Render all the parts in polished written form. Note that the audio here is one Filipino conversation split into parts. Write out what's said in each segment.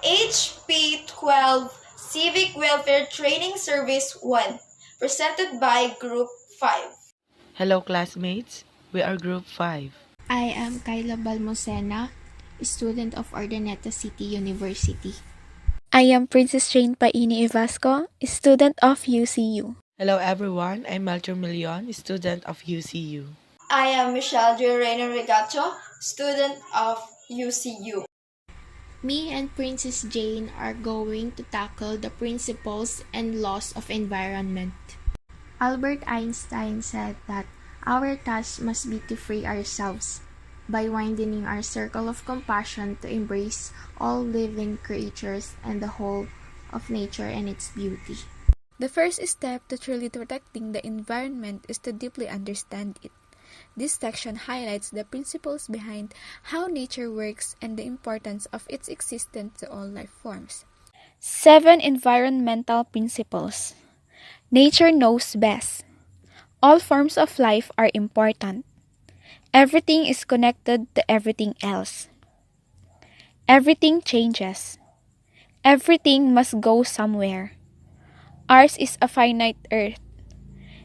HP12 Civic Welfare Training Service 1, presented by Group 5. Hello classmates, we are Group 5. I am Kyla Balmosena, student of Urdaneta City University. I am Princess Jane Paini Ivasco, student of UCU. Hello everyone, I'm Melchor Milion, student of UCU. I am Michelle Reina Regacho, student of UCU. Me and Princess Jane are going to tackle the principles and laws of environment. Albert Einstein said that our task must be to free ourselves by widening our circle of compassion to embrace all living creatures and the whole of nature and its beauty. The first step to truly protecting the environment is to deeply understand it. This section highlights the principles behind how nature works and the importance of its existence to all life forms. 7 Environmental Principles. Nature knows best. All forms of life are important. Everything is connected to everything else. Everything changes. Everything must go somewhere. Ours is a finite earth.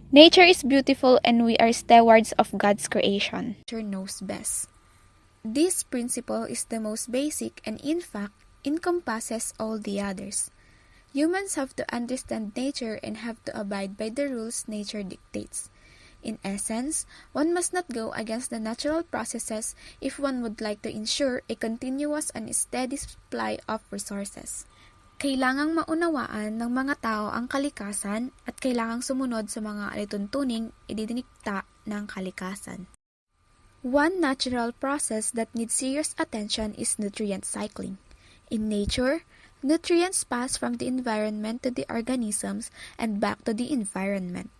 Nature is beautiful and we are stewards of God's creation. Nature knows best. This principle is the most basic and in fact encompasses all the others. Humans have to understand nature and have to abide by the rules nature dictates. In essence, one must not go against the natural processes if one would like to ensure a continuous and steady supply of resources. Kailangang maunawaan ng mga tao ang kalikasan at kailangang sumunod sa mga alituntuning ididinikta ng kalikasan. One natural process that needs serious attention is nutrient cycling. In nature, nutrients pass from the environment to the organisms and back to the environment.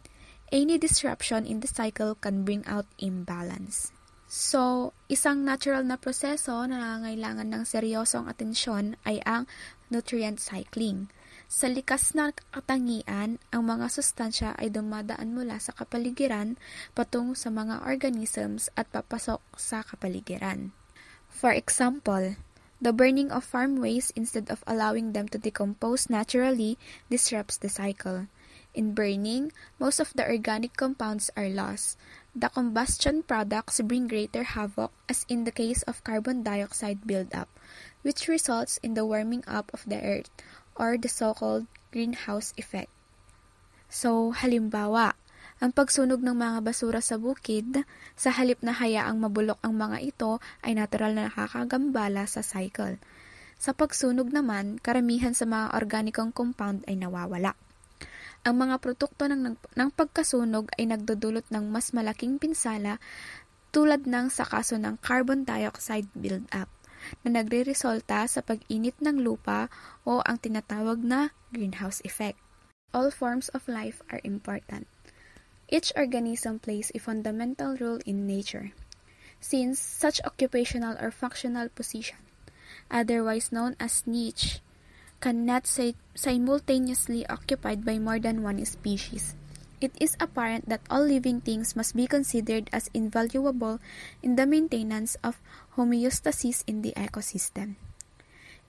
Any disruption in the cycle can bring out imbalance. So, isang natural na proseso na nangangailangan ng seryosong atensyon ay ang nutrient cycling. Sa likas na katangian, ang mga sustansya ay dumadaan mula sa kapaligiran patungo sa mga organisms at papasok sa kapaligiran. For example, the burning of farm waste instead of allowing them to decompose naturally disrupts the cycle. In burning, most of the organic compounds are lost. The combustion products bring greater havoc as in the case of carbon dioxide buildup, which results in the warming up of the earth or the so-called greenhouse effect. So, halimbawa, ang pagsunog ng mga basura sa bukid, sa halip na hayaang mabulok ang mga ito ay natural na nakakagambala sa cycle. Sa pagsunog naman, karamihan sa mga organikong compound ay nawawala. Ang mga produkto ng pagkasunog ay nagdudulot ng mas malaking pinsala tulad ng sa kaso ng carbon dioxide buildup na nagreresulta sa pag-init ng lupa o ang tinatawag na greenhouse effect. All forms of life are important. Each organism plays a fundamental role in nature. Since such occupational or functional position, otherwise known as niche, cannot simultaneously occupied by more than one species. It is apparent that all living things must be considered as invaluable in the maintenance of homeostasis in the ecosystem.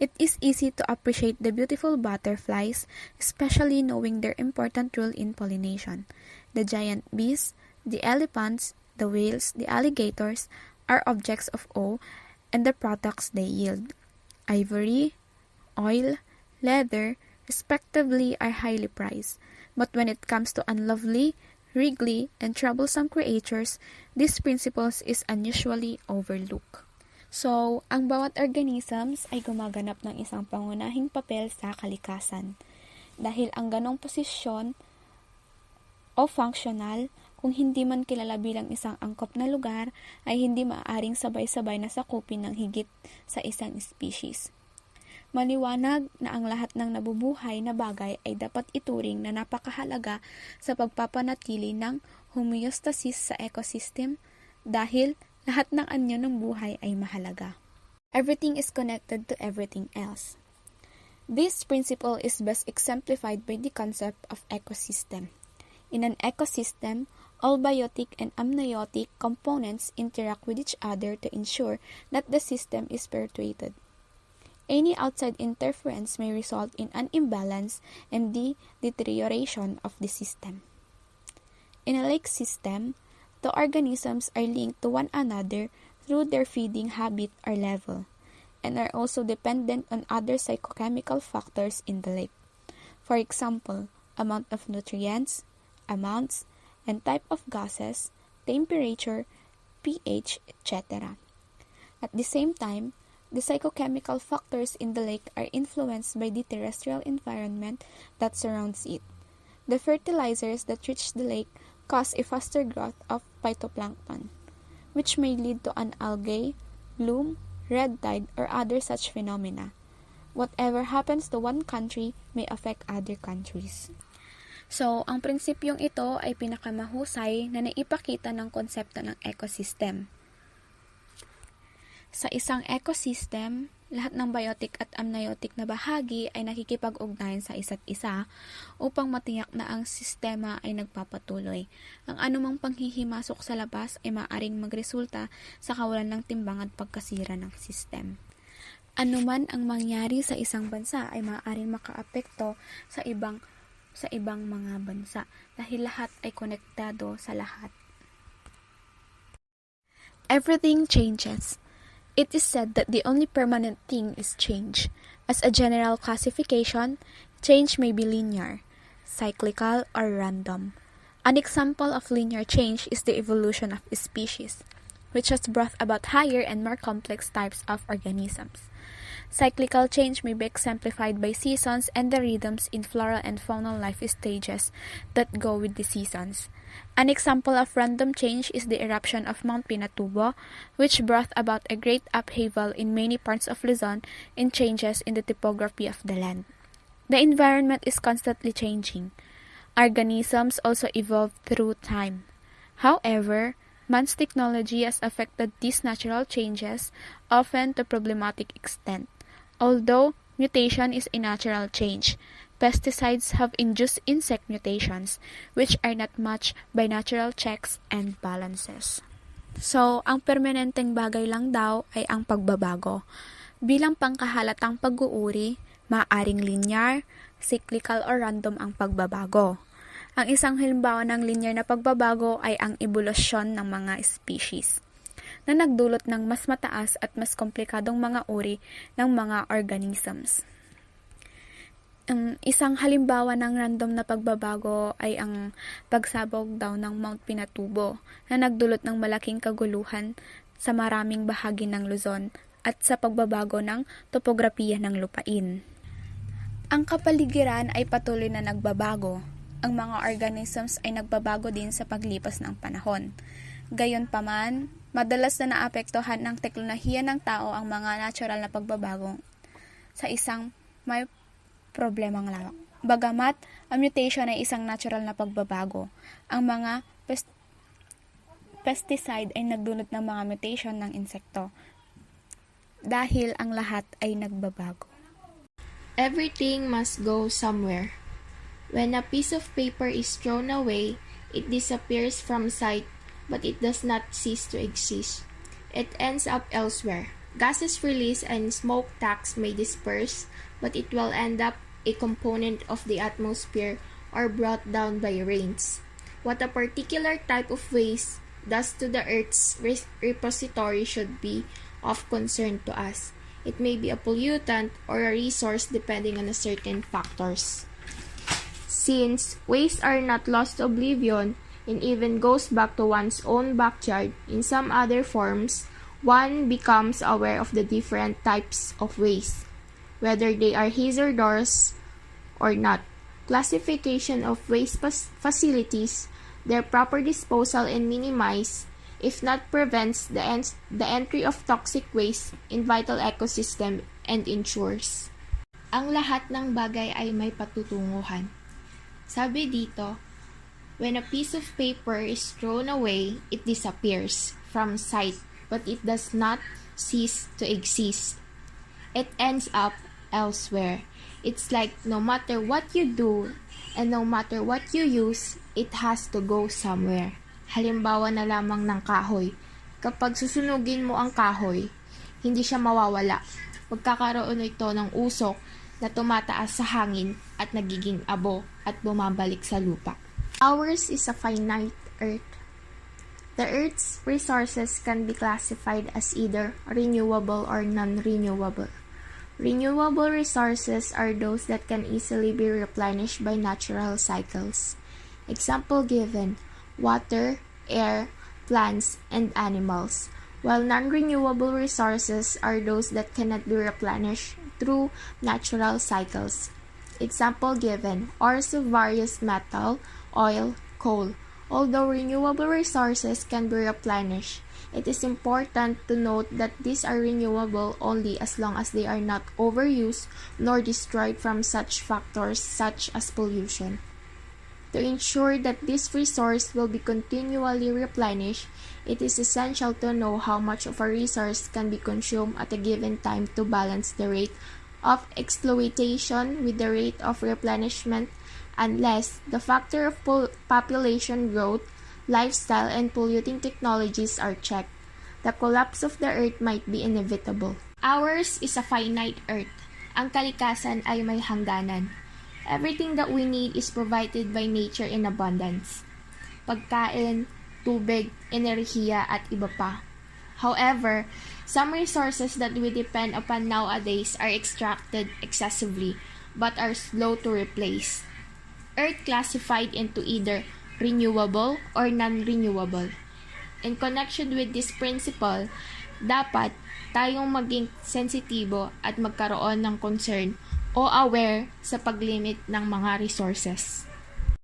It is easy to appreciate the beautiful butterflies, especially knowing their important role in pollination. The giant bees, the elephants, the whales, the alligators are objects of awe and the products they yield. Ivory, oil, leather, respectively, are highly prized. But when it comes to unlovely, wriggly, and troublesome creatures, these principles is unusually overlooked. So, ang bawat organisms ay gumaganap ng isang pangunahing papel sa kalikasan. Dahil ang ganong posisyon o functional, kung hindi man kilala bilang isang angkop na lugar, ay hindi maaaring sabay-sabay na sakupin ng higit sa isang species. Maliwanag na ang lahat ng nabubuhay na bagay ay dapat ituring na napakahalaga sa pagpapanatili ng homeostasis sa ecosystem dahil lahat ng anyo ng buhay ay mahalaga. Everything is connected to everything else. This principle is best exemplified by the concept of ecosystem. In an ecosystem, all biotic and amniotic components interact with each other to ensure that the system is perpetuated. Any outside interference may result in an imbalance and the deterioration of the system. In a lake system, the organisms are linked to one another through their feeding habit or level, and are also dependent on other psychochemical factors in the lake. For example, amount of nutrients, amounts, and type of gases, temperature, pH, etc. At the same time, the psychochemical factors in the lake are influenced by the terrestrial environment that surrounds it. The fertilizers that reach the lake cause a faster growth of phytoplankton, which may lead to an algae, bloom, red tide, or other such phenomena. Whatever happens to one country may affect other countries. So, ang prinsipyong ito ay pinakamahusay na naipakita ng konsepto ng ecosystem. Sa isang ecosystem, lahat ng biotic at amniotic na bahagi ay nakikipag-ugnayan sa isa't isa upang matiyak na ang sistema ay nagpapatuloy. Ang anumang panghihimasok sa labas ay maaaring magresulta sa kawalan ng timbang at pagkasira ng sistem. Anuman ang mangyari sa isang bansa ay maaaring makaapekto sa ibang mga bansa dahil lahat ay konektado sa lahat. Everything changes. It is said that the only permanent thing is change. As a general classification, change may be linear, cyclical, or random. An example of linear change is the evolution of a species, which has brought about higher and more complex types of organisms. Cyclical change may be exemplified by seasons and the rhythms in floral and faunal life stages that go with the seasons. An example of random change is the eruption of Mount Pinatubo, which brought about a great upheaval in many parts of Luzon and changes in the topography of the land. The environment is constantly changing. Organisms also evolve through time. However, man's technology has affected these natural changes, often to problematic extent. Although mutation is a natural change, pesticides have induced insect mutations, which are not matched by natural checks and balances. So, ang permanenteng bagay lang daw ay ang pagbabago. Bilang pangkahalatang pag-uuri, maaaring linear, cyclical o random ang pagbabago. Ang isang halimbawa ng linear na pagbabago ay ang ebolusyon ng mga species, na nagdulot ng mas mataas at mas komplikadong mga uri ng mga organisms. Isang halimbawa ng random na pagbabago ay ang pagsabog daw ng Mount Pinatubo na nagdulot ng malaking kaguluhan sa maraming bahagi ng Luzon at sa pagbabago ng topografiya ng lupain. Ang kapaligiran ay patuloy na nagbabago. Ang mga organisms ay nagbabago din sa paglipas ng panahon. Gayunpaman, madalas na naapektuhan ng teknolohiya ng tao ang mga natural na pagbabago sa isang may problemang lawak. Bagamat, ang mutation ay isang natural na pagbabago. Ang mga pesticide ay nagdulot ng mga mutation ng insekto dahil ang lahat ay nagbabago. Everything must go somewhere. When a piece of paper is thrown away, it disappears from sight, but it does not cease to exist. It ends up elsewhere. Gases released and smoke stacks may disperse, but it will end up a component of the atmosphere or brought down by rains. What a particular type of waste does to the Earth's repository should be of concern to us. It may be a pollutant or a resource depending on certain factors. Since wastes are not lost to oblivion, and even goes back to one's own backyard in some other forms, one becomes aware of the different types of waste, whether they are hazardous or not. Classification of waste facilities, their proper disposal and minimize, if not prevents, the entry of toxic waste in vital ecosystem and ensures. Ang lahat ng bagay ay may patutunguhan. Sabi dito, when a piece of paper is thrown away, it disappears from sight, but it does not cease to exist. It ends up elsewhere. It's like no matter what you do and no matter what you use, it has to go somewhere. Halimbawa na lamang ng kahoy. Kapag susunugin mo ang kahoy, hindi siya mawawala. magkakaroon ito ng usok na tumataas sa hangin at nagiging abo at bumabalik sa lupa. Ours is a finite Earth. The Earth's resources can be classified as either renewable or non-renewable. Renewable resources are those that can easily be replenished by natural cycles. Example given: water, air, plants, and animals, while non-renewable resources are those that cannot be replenished through natural cycles. Example given: ores of various metal, oil, coal. Although renewable resources can be replenished, it is important to note that these are renewable only as long as they are not overused nor destroyed from such factors such as pollution. To ensure that this resource will be continually replenished, it is essential to know how much of a resource can be consumed at a given time to balance the rate of exploitation with the rate of replenishment, unless the factor of population growth, lifestyle, and polluting technologies are checked. The collapse of the Earth might be inevitable. Ours is a finite Earth. Ang kalikasan ay may hangganan. Everything that we need is provided by nature in abundance. Pagkain, tubig, enerhiya, at iba pa. However, some resources that we depend upon nowadays are extracted excessively but are slow to replace. Earth classified into either renewable or non-renewable. In connection with this principle, dapat tayong maging sensitibo at magkaroon ng concern o aware sa paglimit ng mga resources.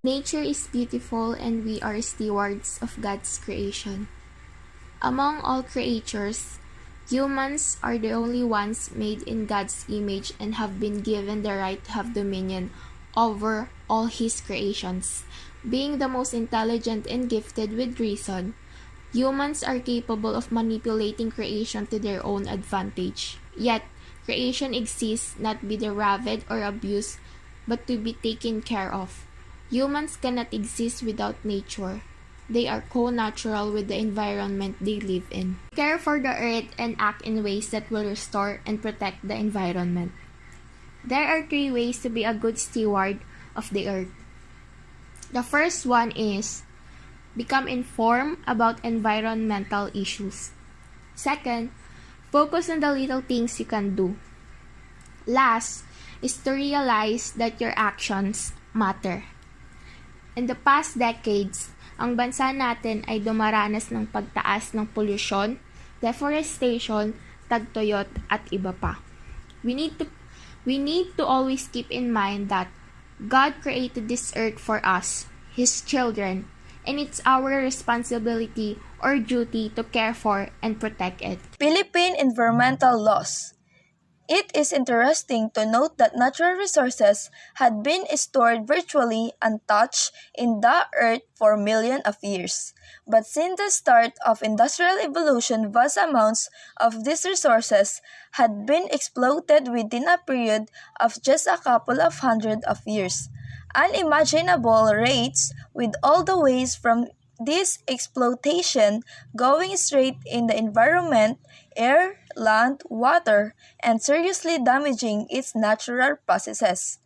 Nature is beautiful and we are stewards of God's creation. Among all creatures, humans are the only ones made in God's image and have been given the right to have dominion over all His creations. Being the most intelligent and gifted with reason, humans are capable of manipulating creation to their own advantage. Yet, creation exists not to be ravaged or abused, but to be taken care of. Humans cannot exist without nature. They are co-natural with the environment they live in. Care for the earth and act in ways that will restore and protect the environment. There are 3 ways to be a good steward of the earth. The first one is become informed about environmental issues. Second, focus on the little things you can do. Last is to realize that your actions matter. In the past decades, ang bansa natin ay dumaranas ng pagtaas ng polusyon, deforestation, tagtuyot at iba pa. We need to always keep in mind that God created this earth for us, His children, and it's our responsibility or duty to care for and protect it. Philippine environmental laws. It is interesting to note that natural resources had been stored virtually untouched in the earth for millions of years. But since the start of industrial evolution, vast amounts of these resources had been exploited within a period of just a couple of hundred of years. Unimaginable rates, with all the waste from this exploitation going straight in the environment, air, land, water, and seriously damaging its natural processes.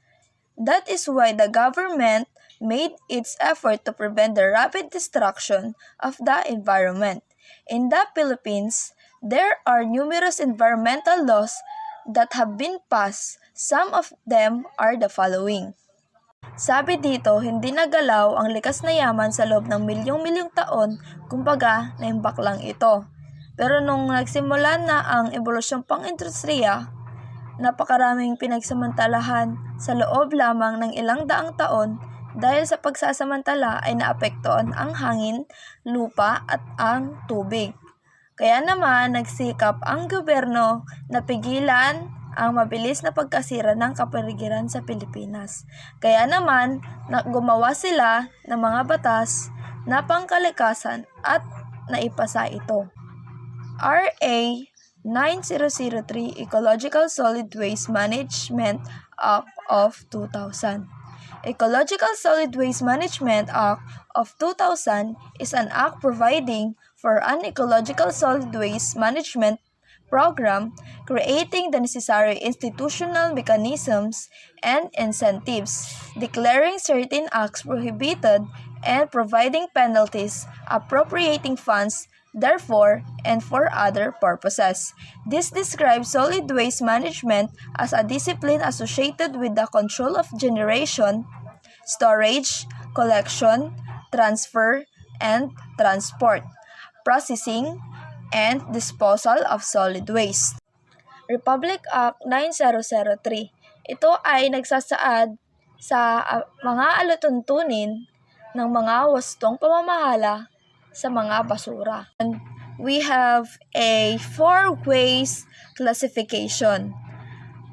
That is why the government made its effort to prevent the rapid destruction of the environment. In the Philippines, there are numerous environmental laws that have been passed. Some of them are the following. Sabi dito, hindi nagalaw ang likas na yaman sa loob ng milyong-milyong taon, kumbaga, naimbak lang ito. Pero nung nagsimula na ang ebolusyong pang-industriya, napakaraming pinagsamantalahan sa loob lamang ng ilang daang taon dahil sa pagsasamantala ay naapektuhan ang hangin, lupa at ang tubig. Kaya naman nagsikap ang gobyerno na pigilan ang mabilis na pagkasira ng kapaligiran sa Pilipinas. Kaya naman gumawa sila ng mga batas na pangkalikasan at naipasa ito. RA 9003 Ecological Solid Waste Management Act of 2000. Ecological Solid Waste Management Act of 2000 is an act providing for an ecological solid waste management program, creating the necessary institutional mechanisms and incentives, declaring certain acts prohibited, and providing penalties, appropriating funds, therefore, and for other purposes. This describes solid waste management as a discipline associated with the control of generation, storage, collection, transfer, and transport, processing, and disposal of solid waste. Republic Act 9003. Ito ay nagsasaad sa mga alatuntunin ng mga wastong pamamahala sa mga basura. And we have a 4 waste classification.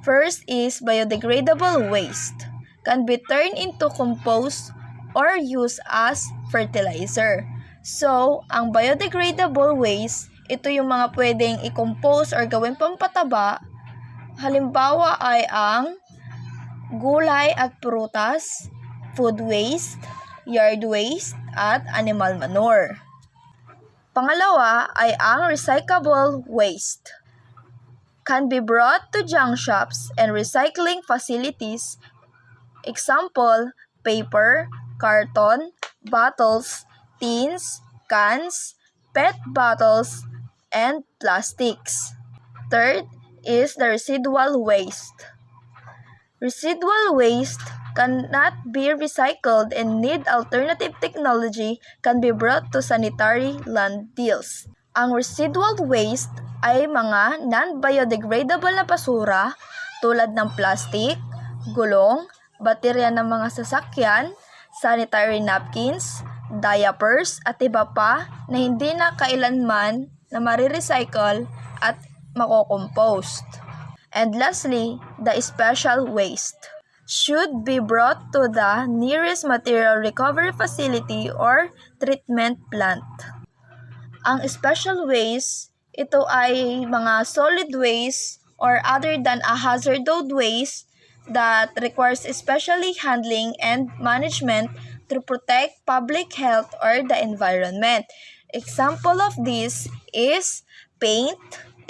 First is biodegradable waste. Can be turned into compost or used as fertilizer. So, ang biodegradable waste, ito yung mga pwedeng i-compose or gawin pampataba. Halimbawa ay ang gulay at prutas, food waste, yard waste, at animal manure. Pangalawa ay ang recyclable waste. Can be brought to junk shops and recycling facilities. Example, paper, carton, bottles, tins, cans, PET bottles, and plastics. Third is the residual waste. Residual waste cannot be recycled and need alternative technology can be brought to sanitary landfills. Ang residual waste ay mga non-biodegradable na basura tulad ng plastic, gulong, baterya ng mga sasakyan, sanitary napkins, diapers, at iba pa na hindi na kailanman na marirecycle at mako-compost. And lastly, the special waste should be brought to the nearest material recovery facility or treatment plant. Ang special waste, ito ay mga solid waste or other than a hazardous waste that requires especially handling and management to protect public health or the environment. Example of this is paint,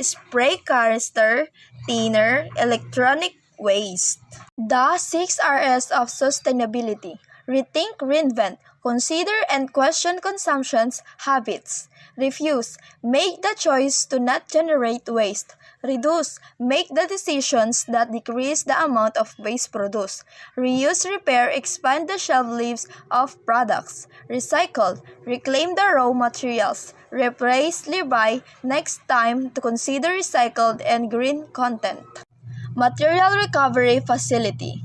spray canister, thinner, electronic waste. The 6 R's of sustainability. Rethink, reinvent, consider and question consumption's habits. Refuse, make the choice to not generate waste. Reduce, make the decisions that decrease the amount of waste produced. Reuse, repair, expand the shelf lives of products. Recycle, reclaim the raw materials. Replace, rebuy next time to consider recycled and green content. Material Recovery Facility.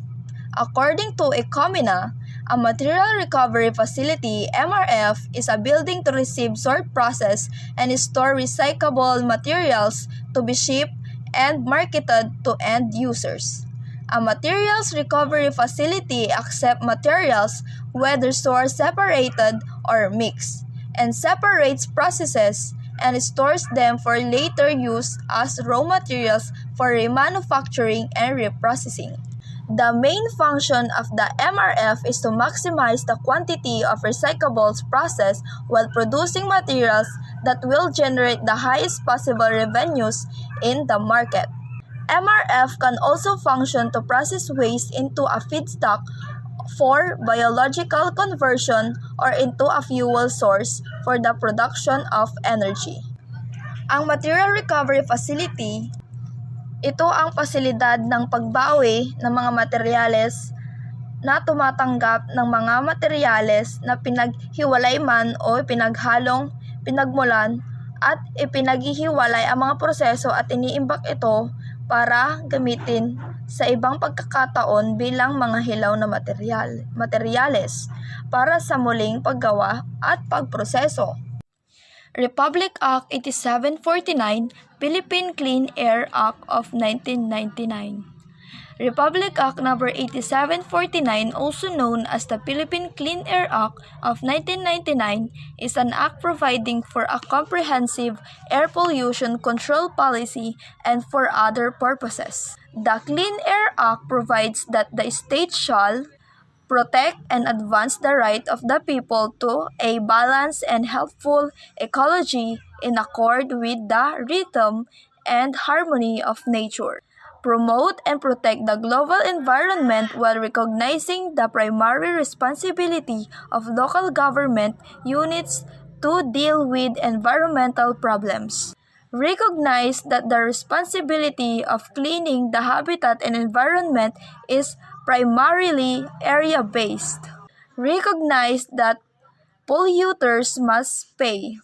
According to Ecomina, a Material Recovery Facility (MRF) is a building to receive, sort, process, and store recyclable materials to be shipped and marketed to end users. A Materials Recovery Facility accepts materials, whether sourced separated or mixed, and separates, processes, and stores them for later use as raw materials for remanufacturing and reprocessing. The main function of the MRF is to maximize the quantity of recyclables processed while producing materials that will generate the highest possible revenues in the market. MRF can also function to process waste into a feedstock for biological conversion or into a fuel source for the production of energy. Ang Material Recovery Facility, ito ang pasilidad ng pagbawi ng mga materyales na tumatanggap ng mga materyales na pinaghiwalay man o pinaghalong, pinagmulan at ipinaghihiwalay ang mga proseso at iniimbak ito para gamitin sa ibang pagkakataon bilang mga hilaw na materyales para sa muling paggawa at pagproseso. Republic Act 8749, Philippine Clean Air Act of 1999. Republic Act No. 8749, also known as the Philippine Clean Air Act of 1999, is an act providing for a comprehensive air pollution control policy and for other purposes. The Clean Air Act provides that the state shall protect and advance the right of the people to a balanced and healthful ecology in accord with the rhythm and harmony of nature. Promote and protect the global environment while recognizing the primary responsibility of local government units to deal with environmental problems. Recognize that the responsibility of cleaning the habitat and environment is primarily area-based. Recognize that polluters must pay.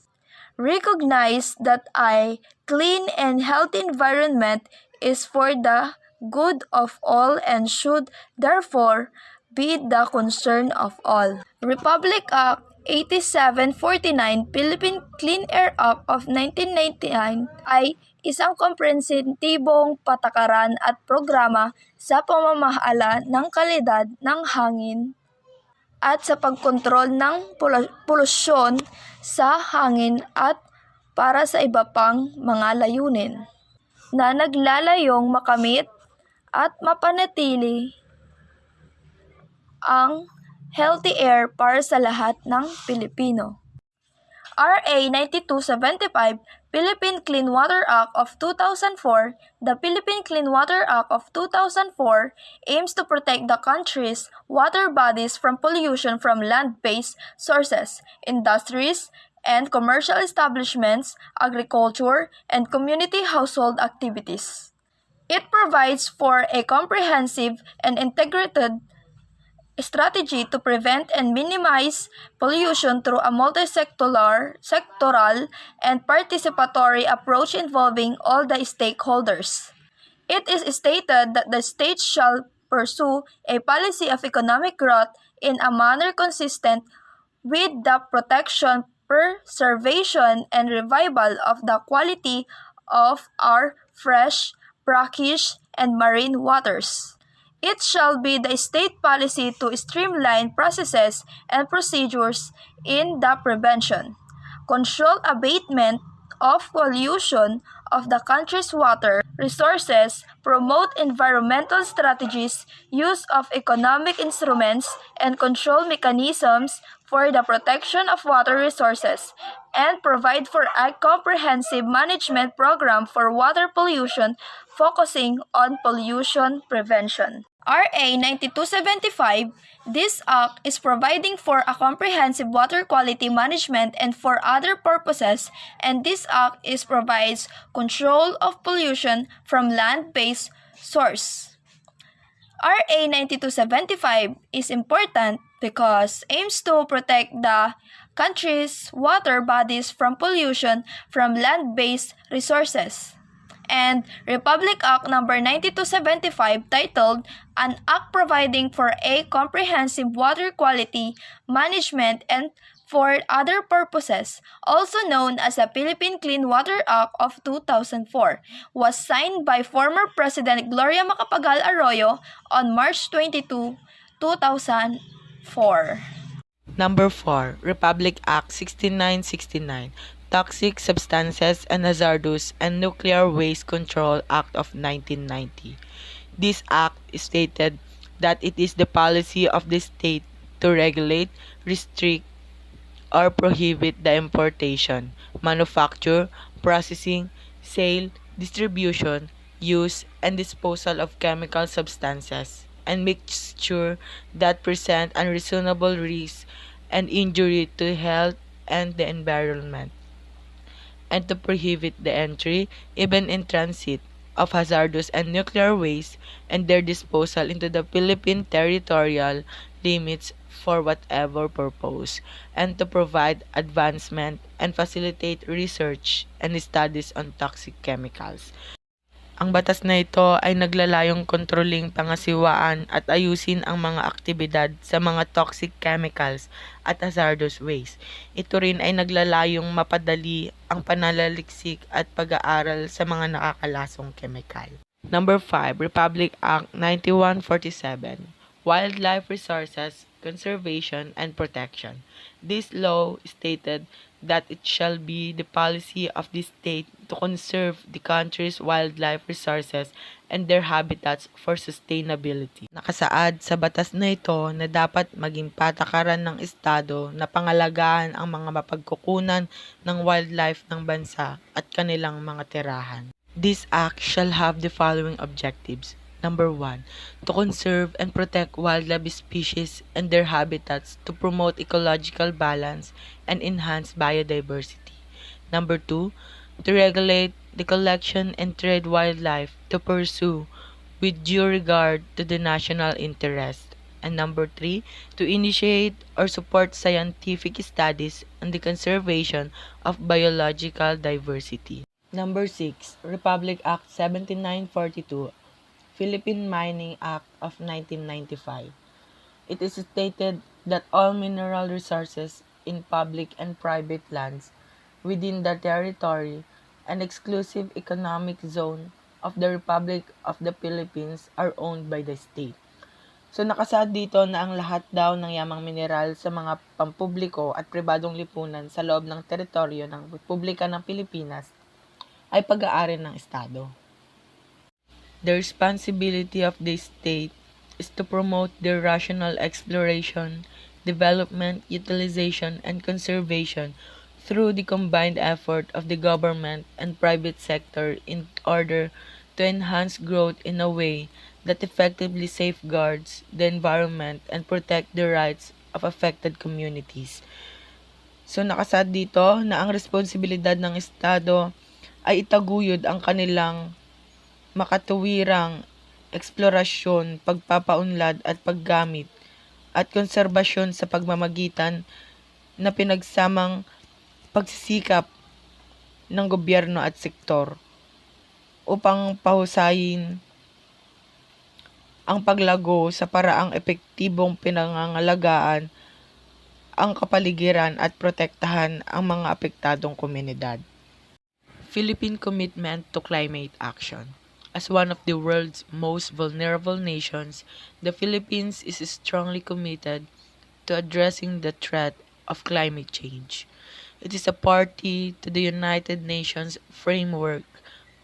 Recognize that a clean and healthy environment is for the good of all and should therefore be the concern of all. Republic Act 8749 Philippine Clean Air Act of 1999 ay isang komprehensibong patakaran at programa sa pamamahala ng kalidad ng hangin at sa pagkontrol ng polusyon sa hangin at para sa iba pang mga layunin na naglalayong makamit at mapanatili ang healthy air para sa lahat ng Pilipino. RA 9275 Philippine Clean Water Act of 2004, the Philippine Clean Water Act of 2004 aims to protect the country's water bodies from pollution from land-based sources, industries, and commercial establishments, agriculture, and community household activities. It provides for a comprehensive and integrated strategy to prevent and minimize pollution through a sectoral and participatory approach involving all the stakeholders. It is stated that the state shall pursue a policy of economic growth in a manner consistent with the protection, preservation, and revival of the quality of our fresh, brackish, and marine waters. It shall be the state policy to streamline processes and procedures in the prevention, control, abatement of pollution of the country's water resources, promote environmental strategies, use of economic instruments, and control mechanisms for the protection of water resources, and provide for a comprehensive management program for water pollution focusing on pollution prevention. RA 9275, this act is providing for a comprehensive water quality management and for other purposes, and this act is provides control of pollution from land-based source. RA 9275 is important because aims to protect the country's water bodies from pollution from land-based resources. And Republic Act No. 9275 titled An Act Providing for a Comprehensive Water Quality Management and for Other Purposes, also known as the Philippine Clean Water Act of 2004, was signed by former President Gloria Macapagal Arroyo on March 22, 2004. Number 4, Republic Act 6969, Toxic Substances and Hazardous and Nuclear Waste Control Act of 1990. This act stated that it is the policy of the state to regulate, restrict, or prohibit the importation, manufacture, processing, sale, distribution, use, and disposal of chemical substances and mixture that present unreasonable risk and injury to health and the environment, and to prohibit the entry, even in transit, of hazardous and nuclear waste and their disposal into the Philippine territorial limits for whatever purpose, and to provide advancement and facilitate research and studies on toxic chemicals. Ang batas na ito ay naglalayong kontroling pangasiwaan at ayusin ang mga aktibidad sa mga toxic chemicals at hazardous waste. Ito rin ay naglalayong mapadali ang pananaliksik at pag-aaral sa mga nakakalasong chemical. Number 5, Republic Act 9147, Wildlife Resources, Conservation and Protection. This law stated that it shall be the policy of the state to conserve the country's wildlife resources and their habitats for sustainability. Nakasaad sa batas na ito na dapat maging patakaran ng estado na pangalagaan ang mga mapagkukunan ng wildlife ng bansa at kanilang mga tirahan. This act shall have the following objectives. Number 1, to conserve and protect wildlife species and their habitats to promote ecological balance and enhance biodiversity. Number 2, to regulate the collection and trade wildlife to pursue with due regard to the national interest. And number 3, to initiate or support scientific studies on the conservation of biological diversity. Number 6, Republic Act 7942, Philippine Mining Act of 1995. It is stated that all mineral resources in public and private lands within the territory and exclusive economic zone of the Republic of the Philippines are owned by the state. So nakasaad dito na ang lahat daw ng yamang mineral sa mga pampubliko at pribadong lipunan sa loob ng teritoryo ng Republika ng Pilipinas ay pag-aari ng Estado. The responsibility of the state is to promote their rational exploration, development, utilization, and conservation through the combined effort of the government and private sector in order to enhance growth in a way that effectively safeguards the environment and protect the rights of affected communities. So nakasad dito na ang responsibilidad ng Estado ay itaguyod ang kanilang makatuwirang eksplorasyon, pagpapaunlad at paggamit at konserbasyon sa pagmamagitan na pinagsamang pagsisikap ng gobyerno at sektor upang pahusayin ang paglago sa paraang epektibong pinangangalagaan ang kapaligiran at protektahan ang mga apektadong komunidad. Philippine Commitment to Climate Action. As one of the world's most vulnerable nations, the Philippines is strongly committed to addressing the threat of climate change. It is a party to the United Nations Framework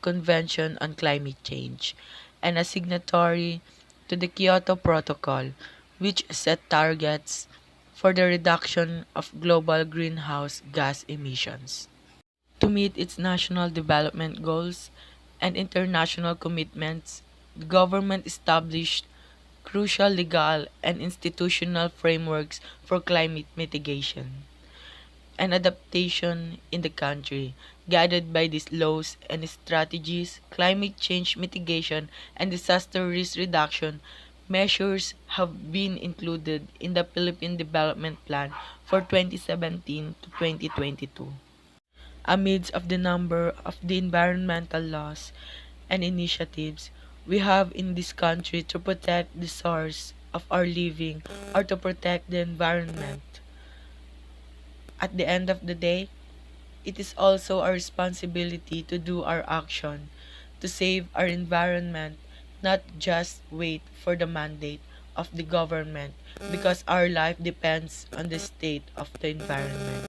Convention on Climate Change and a signatory to the Kyoto Protocol, which set targets for the reduction of global greenhouse gas emissions. To meet its national development goals and international commitments, the government established crucial legal and institutional frameworks for climate mitigation and adaptation in the country. Guided by these laws and strategies, climate change mitigation and disaster risk reduction measures have been included in the Philippine Development Plan for 2017 to 2022. Amidst of the number of the environmental laws and initiatives we have in this country to protect the source of our living or to protect the environment, at the end of the day, it is also our responsibility to do our action to save our environment, not just wait for the mandate of the government because our life depends on the state of the environment.